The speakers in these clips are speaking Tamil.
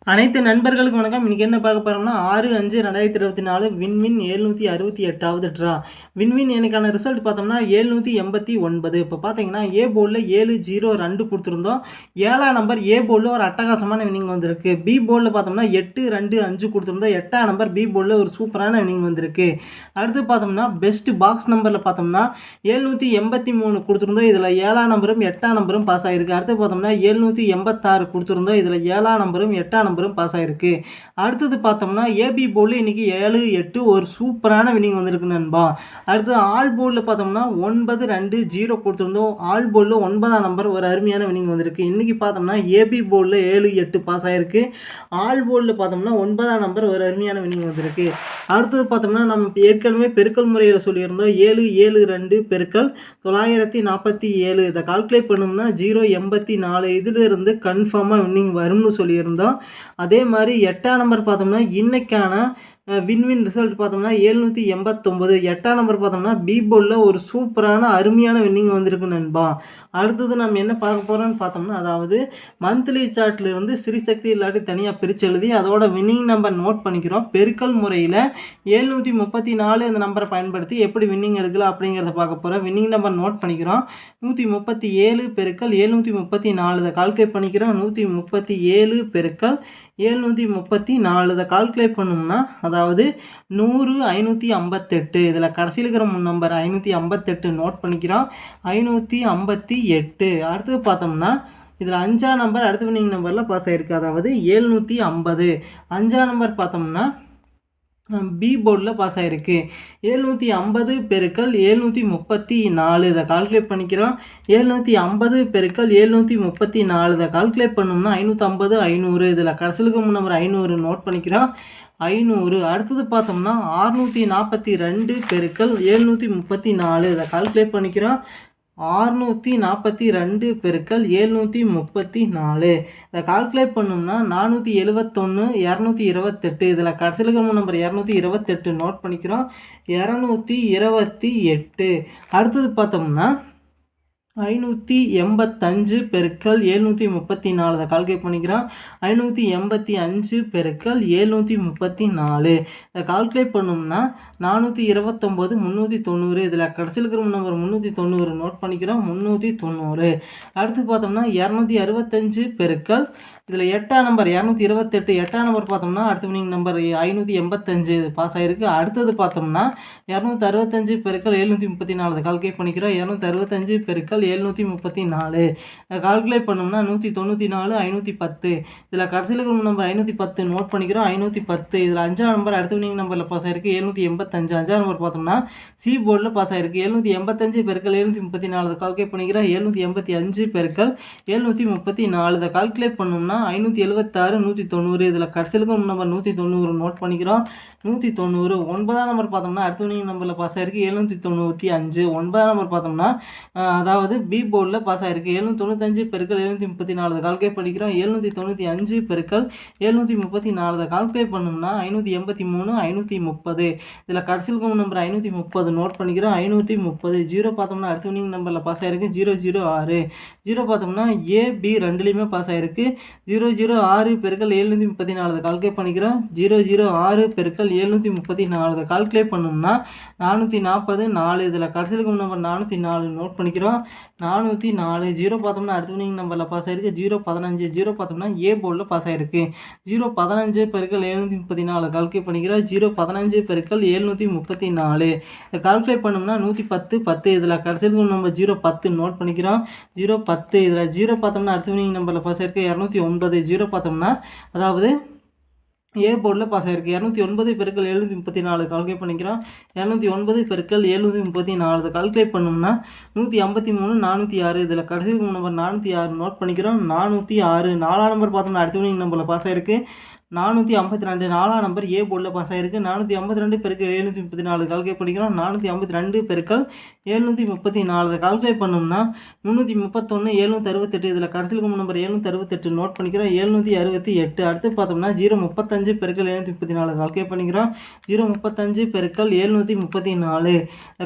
அனைத்து நண்பர்களுக்கும் வணக்கம். இன்னைக்கு என்ன பார்க்க போறோம்னா 6/5/2024 விண்வின் 768வது ட்ரா. விண்வின் எனக்கான ரிசல்ட் பார்த்தோம்னா 789. இப்போ பார்த்தீங்கன்னா ஏ போர்டில் 702 கொடுத்துருந்தோம். 7ஆம் நம்பர் ஏ போர்டில் ஒரு அட்டகாசமான வின்னிங் வந்திருக்கு. பி போர்டில் பார்த்தோம்னா 825 கொடுத்துருந்தோம். 8ஆம் நம்பர் பி போர்டில் ஒரு சூப்பரான வின்னிங் வந்திருக்கு. அடுத்து பார்த்தோம்னா பெஸ்ட் பாக்ஸ் நம்பரில் பார்த்தோம்னா 783 கொடுத்துருந்தோம். இதில் 7ஆம் நம்பரும் 8ஆம் நம்பரும் பாஸ் ஆகிருக்கு. அடுத்து பார்த்தோம்னா 786 கொடுத்துருந்தோம். இதில் 7ஆம் நம்பரும் 8ஆம் நம்பரும் பாஸ் ஆகிருக்கு. அடுத்தது பார்த்தோம்னா ஏபி போர்டில் இன்றைக்கி 7-8 ஒரு சூப்பரான வின்னிங் வந்திருக்கு நண்பா. அடுத்து ஆல் போர்டில் பார்த்தோம்னா 920 கொடுத்துருந்தோம். ஆல் போர்டில் 9ஆம் நம்பர் ஒரு அருமையான வின்னிங் வந்திருக்கு. இன்றைக்கி பார்த்தோம்னா ஏபி போர்டில் 7-8 பாஸ் ஆகிருக்கு. ஆல் போர்டில் பார்த்தோம்னா 9ஆம் நம்பர் ஒரு அருமையான வின்னிங் வந்திருக்கு. அடுத்தது பார்த்தோம்னா நம்ம ஏற்கனவே பெருக்கல் முறையில் சொல்லியிருந்தோம் 772 பெருக்கல் 947 இதை கால்குலேட் பண்ணோம்னா 084 இதிலிருந்து கன்ஃபார்மாக வின்னிங் வரும்னு சொல்லியிருந்தோம். அதே மாதிரி 8ஆம் நம்பர் பார்த்தோம்னா இன்னைக்கான வின்வின் ரிசல்ட் பார்த்தோம்னா 789. 8ஆம் நம்பர் பார்த்தோம்னா பி போர்டில் ஒரு சூப்பரான அருமையான வின்னிங் வந்திருக்கு நண்பா. அடுத்தது நம்ம என்ன பார்க்க போகிறோம்னு பார்த்தோம்னா அதாவது மந்த்லி சார்ட்லேருந்து ஸ்ரீசக்தி இல்லாட்டி தனியாக பிரித்து எழுதி அதோட வின்னிங் நம்பர் நோட் பண்ணிக்கிறோம். பெருக்கல் முறையில் 734 இந்த நம்பரை பயன்படுத்தி எப்படி வின்னிங் எடுக்கலாம் அப்படிங்கிறத பார்க்க போகிறோம். வின்னிங் நம்பர் நோட் பண்ணிக்கிறோம். 137 பெருக்கல் 734 இதை கால்குலேட் பண்ணிக்கிறோம். 137 பெருக்கல் 734 இதை கால்குலேட் பண்ணோம்னா அதாவது 100 558 இதில் கடைசியில் இருக்கிற நம்பர் 558 நோட் பண்ணிக்கிறோம். 558. அடுத்தது பார்த்தோம்னா இதில் 5ஆம் நம்பர் அடுத்த வின்னிங் நம்பரில் பாஸ் ஆகிருக்கு. அதாவது 750. 5ஆம் நம்பர் பார்த்தோம்னா பி போர்டில் பாஸ் ஆகிருக்கு. 750 பெருக்கல் 734 இதை கால்குலேட் பண்ணிக்கிறோம். 750 பெருக்கல் 734 இதை கால்குலேட் பண்ணோம்னா 550 500 இதில் கடைசிலுக்கு நம்பர் 500 நோட் பண்ணிக்கிறோம். 500. அடுத்தது பார்த்தோம்னா 642 பெருக்கல் 734 இதை கால்குலேட் பண்ணிக்கிறோம். 642 பெருக்கல் 734 இதை கால்குலேட் பண்ணோம்னா 471 228 இதில் கடைசியில் நம்பர் 228 நோட் பண்ணிக்கிறோம். 228. அடுத்தது பார்த்தோம்னா 585 பெருக்கல் 734 இதை கால்குலேட் பண்ணிக்கிறோம். 585 பெருக்கல் 734 இதை கால்குலேட் பண்ணோம்னா 429 390 இதில் கடைசியில் இருக்கிற நம்பர் 390 நோட் பண்ணிக்கிறோம். 390. அடுத்து பார்த்தோம்னா 265 பெருக்கல் இதில் 8ஆம் நம்பர் 228. 8ஆம் நம்பர் பார்த்தோம்னா அடுத்த வின்னிங் நம்பர் 585 பாஸ் ஆகிருக்கு. அடுத்தது பார்த்தோம்னா 265 பெருக்கல் 734 கால்குலேட் பண்ணிக்கிறோம். 265 பெருக்கல் 734 கால்குலேட் பண்ணோம்னா 194 510 இதில் கடைசியில் இருக்கிற நம்பர் 510 நோட் பண்ணிக்கிறோம். 510 இதில் 5ஆம் நம்பர் அடுத்த வின்னிங் நம்பரில் பாஸ் ஆகிருக்கு. 785. 5ஆம் நம்பர் பார்த்தோம்னா சி போர்டில் பாஸ் ஆகிருக்கு. 785 பெருக்கல் 734 கால்குலேட் பண்ணிக்கிறோம். 785 பெருக்கல் 734 இதை கால்குலேட் பண்ணோம்னா 576 190 இதில் கடைசியில் நம்பர் 190 நோட் பண்ணிக்கிறோம். 190. 9ஆம் நம்பர் பார்த்தோம்னா அடுத்த வின்னிங் நம்பரில் பாஸ் ஆகிருக்கு. 795. 9ஆம் நம்பர் பார்த்தோம்னா அதாவது பி போர்டில் பாஸ் ஆகிருக்கு. 795 பெருக்கல் 734 கால்குலேட் பண்ணிக்கிறோம். 795 பெருக்கல் 734 கால்குலேட் பண்ணோம்னா 583 530 இதில் கடைசியில் நம்பர் 530 நோட் பண்ணிக்கிறோம். 530. 0 பார்த்தோம்னா அடுத்த வின்னிங் நம்பரில் பாஸ் ஆகிருக்கு. 006. 0 பார்த்தோம்னா ஏ பி ரெண்டுலேயுமே பாஸ் ஆகிருக்கு. 006 பெருக்கல் 734 கால்குலேட் பண்ணிக்கிறோம். 006 பெருக்கல் 734 கால்குலேட் பண்ணோம்னா 440 4 இதில் கடைசியில் நம்பர் 404 நோட் பண்ணிக்கிறோம். 404. 0 பார்த்தோம்னா அடுத்த வின்னிங் நம்பரில் பாஸ் ஆகிருக்கு. 015. 0 பார்த்தோம்னா ஏ போர்டில் பாஸ் ஆகிருக்கு. 015 பெருக்கல் 734 கால்குலேட் பண்ணிக்கிறோம். 015 பெருக்கல் 734 கால்குலேட் பண்ணோம்னா 110 10 இதில் கடைசியில் நம்பர் 010 நோட் பண்ணிக்கிறோம். 010 இதில் 0 பார்த்தோம்னா அடுத்த வின்னிங் நம்பரில் பாஸ் ஆகிருக்கு. 209. 0 பார்த்தோம்னா அதாவது ஏ போர்டில் பாஸ் ஆகிருக்கு. 209 பெருக்கல் 734 கால்குலேட் பண்ணிக்கிறோம். 209 பெருக்கல் 734 கால்குலேட் பண்ணோம்னா 153 406 இதில் கடைசி நம்பர் 406 நோட் பண்ணிக்கிறோம். 406. 4ஆம் நம்பர் பார்த்தோம்னா அடுத்த வின்னிங் நம்பரில் பாஸ் ஆகிருக்கு. 452. 4ஆம் நம்பர் ஏ போர்டில் பாஸ் ஆகிருக்கு. 452 பெருக்கல் 734 கால்குலேட் பண்ணிக்கிறோம். 452 பெருக்கல் 734 கால்குலேட் பண்ணோம்னா 331 768 இதில் கடைசியில் நம்பர் 768 நோட் பண்ணிக்கிறோம். 768. அடுத்து பார்த்தோம்னா 035 பெருக்கல் 734 கால்குலேட் பண்ணிக்கிறோம். 035 பெருக்கல் 734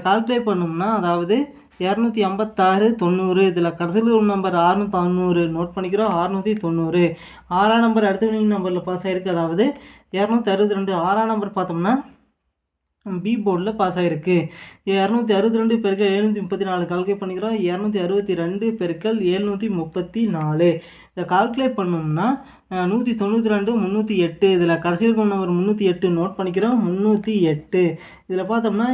கால்குலேட் பண்ணோம்னா அதாவது 256 90. இதில் கடைசியில் ஒரு நம்பர் 690 நோட் பண்ணிக்கிறோம். 690. 6ஆம் நம்பர் அடுத்த வினிங் நம்பரில் பாஸ் ஆகிருக்கு, அதாவது 262. 6ஆம் நம்பர் பார்த்தோம்னா பி போர்டில் பாஸ் ஆகிருக்கு. 262 பெருக்கல் 734 கால்குலேட் பண்ணிக்கிறோம். 262 பெருக்கல் 734. இதை கால்குலேட் பண்ணோம்னா 192 308. இதில் கடைசியில் இருக்கும் நம்பர் 308 நோட் பண்ணிக்கிறோம். 308. இதில் பார்த்தோம்னா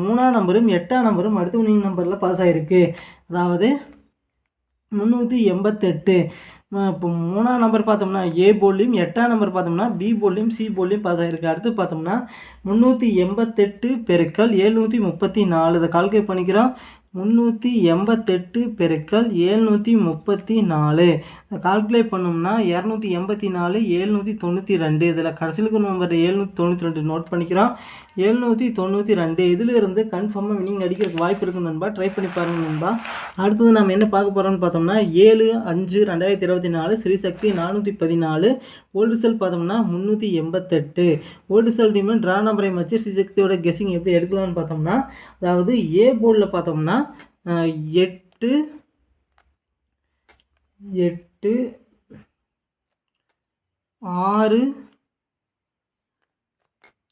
3ஆம் நம்பரும் 8ஆம் நம்பரும் அடுத்த வினிங் நம்பரில் பாஸ் ஆகிருக்கு, அதாவது 388. இப்போ 3ஆம் நம்பர் பார்த்தோம்னா ஏ போர்ட்லேயும் 8ஆம் நம்பர் பார்த்தோம்னா பி போர்ட்லேயும் சி போர்ட்லேயும் பாஸ் ஆகிருக்கு. அடுத்து பார்த்தோம்னா 388 பெருக்கல் 734. இதை கால்குலேட் பண்ணிக்கிறோம். 388 பெருக்கல் 734. கால்குலேட் பண்ணோம்னா 284 792. இதில் கடைசிலுக்கு நம்பர் 792 நோட் பண்ணிக்கிறோம். 792. இதிலிருந்து கன்ஃபார்மாக வினிங் அடிக்கிறதுக்கு வாய்ப்பு இருக்குது நண்பா. ட்ரை பண்ணி பாருங்கள் நண்பா. அடுத்தது நம்ம என்ன பார்க்க போகிறோம்னு பார்த்தோம்னா 7/5/2024 ஸ்ரீசக்தி 414. ஓல்டு செல் பார்த்தோம்னா 388. ஓல்டு செல் டிமெண்ட் ட்ரா நம்பரை வச்சு ஸ்ரீசக்தியோட கெஸ்ஸிங் எப்படி எடுக்கலாம்னு பார்த்தோம்னா, அதாவது ஏ போர்டில் பார்த்தோம்னா 8 6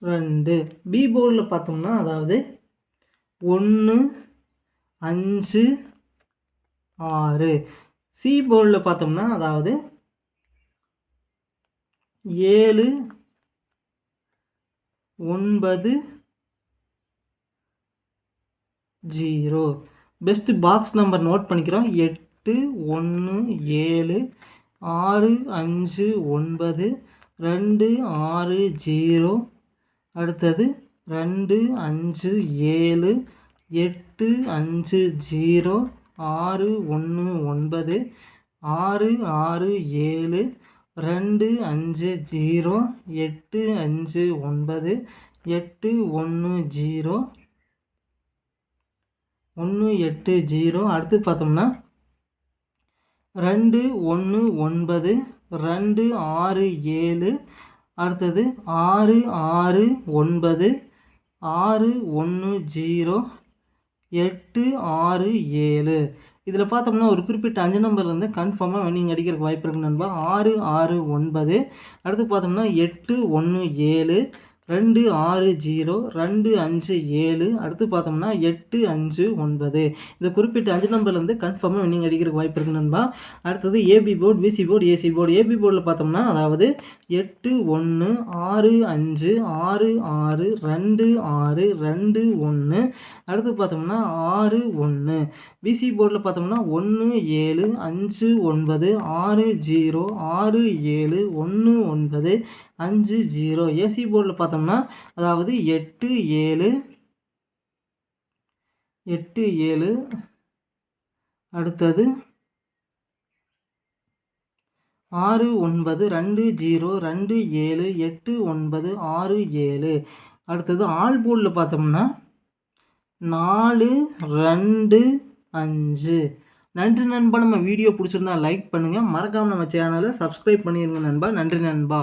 2. பி போர்டில் பார்த்தோம்னா அதாவது 1 5 6. சி போர்டில் பார்த்தோம்னா அதாவது 7 9 0. பெஸ்ட் பாக்ஸ் நம்பர் நோட் பண்ணிக்கிறோம். 8 1 7 6 5 9 2 6 0. அடுத்தது 2 5 7 8 5 0 6 1 9 6 6 7 2 5 0 8 5 9 8 1 0 1 8 0. அடுத்து பார்த்தோம்னா 2 1 9 2 6 7. அடுத்தது 6 6 9 6 1 0 8 6 7. இதில் பார்த்தோம்னா ஒரு குறிப்பிட்ட 5 நம்பர்லேருந்து கன்ஃபார்மாக வின்னிங் அடிக்கிறதுக்கு வாய்ப்பு இருக்குது நண்பா. 6 6 9. அடுத்து பார்த்தோம்னா 8 1 7 2 6 0 2 5 7. அடுத்து பார்த்தோம்னா 8 5 9. இந்த குறிப்பிட்ட 5 நம்பர்லேருந்து கன்ஃபார்மாக வின்னிங் அடிக்கிறதுக்கு வாய்ப்பு இருக்குது நண்பா. அடுத்தது AB board, PC board, AC board. AB போர்டில் பார்த்தோம்னா அதாவது 8 1 6 5 6 6 2 6 2 1. அடுத்து பார்த்தோம்னா 6 1. பிசி போர்டில் பார்த்தோம்னா 1 7 5 9 6 0 6 7 1 9 5 0. ஏசி போர்டில் பார்த்தோம்னா அதாவது 8 7 8 7. அடுத்தது 6 9 2 0 2 7 8 9 6 7. அடுத்தது ஆல் போர்டில் பார்த்தோம்னா 4 2 5. நன்றி நண்பா. நம்ம வீடியோ பிடிச்சிருந்தா லைக் பண்ணுங்கள், மறக்காமல் நம்ம சேனலை சப்ஸ்கிரைப் பண்ணிடுங்க நண்பா. நன்றி நண்பா.